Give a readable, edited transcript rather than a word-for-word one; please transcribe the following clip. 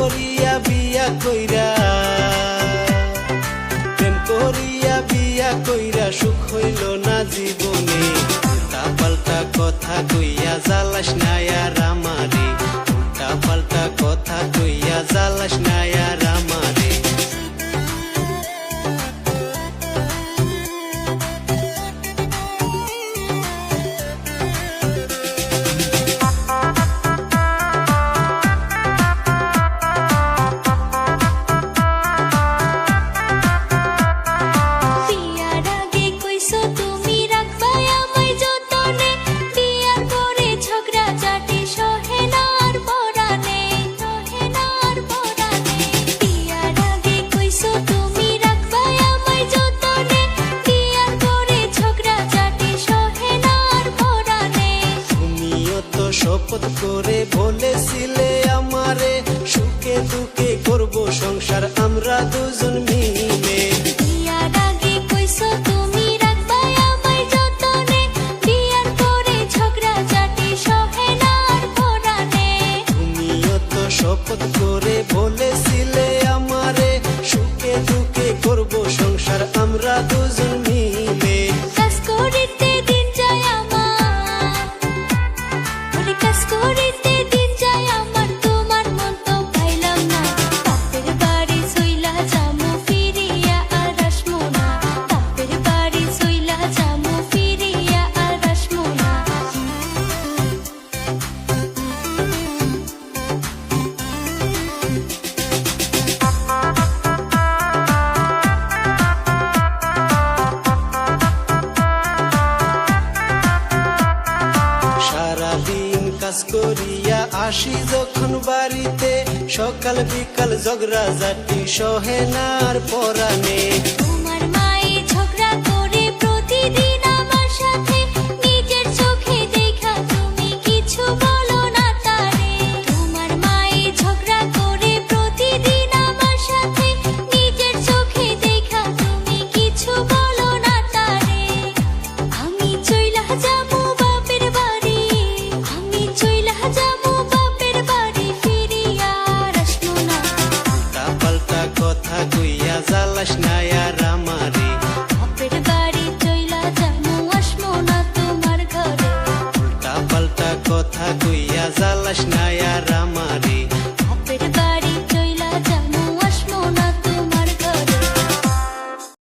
করিয়া বিয়া কইরা, প্রেম করিয়া বিয়া কইরা সুখ হইল না জীবনে। উল্টা পাল্টা কথা কইয়া জ্বালাস না আর আমারে, উল্টা পাল্টা কথা কইয়া জ্বালাস না আর আমারে। শপথ করে বলেছিলে আমারে, সুখে দুঃখে করব সংসার আমরা দুজন মিলে। বিয়ার আগে কইছো তুমি রাখবা আমায় যতনে, বিয়ার পরে ঝগড়া ঝাঁটি সহে না আর পরানে। তুমিও তো শপথ করে বলেছিলে আমারে, সুখে দুঃখে করব সংসার আমরা দুজন মিলে। কাজ করিতে দিন যায় আমার, কাজ করিতে দিন যায় আমার, তোমার মন তো পাইলাম না। বাপের বাড়ি চইলা যামু ফিরিয়া আর আসমু না, বাপের বাড়ি চইলা যামু ফিরিয়া আর আসমু না। সারাদিন কাজ করিয়া আসি যখন বাড়িতে, সকাল বিকাল ঝগড়া ঝাঁটি সহে না আর পরানে। তোমার মায়ে ঝগড়া করে প্রতিদিন আমার সাথে, নিজের চোখে দেখা তুমি কিছু বলো না তারে। তোমার মায়ে ঝগড়া করে প্রতিদিন আমার সাথে, নিজের চোখে দেখা তুমি কিছু বলো না তারে। আমি চইলা যাবো বাপের বাড়ি, আমি চইলা যাবো বাপের বাড়ি, ফিরিয়া আর আসমু না। উল্টা পাল্টা কথা কইয়া জ্বালাস না আর আমারে, বাপের বাড়ি চইলা যামু আসমু না তোমার ঘরে। উল্টা পাল্টা কথা কইয়া জ্বালাস না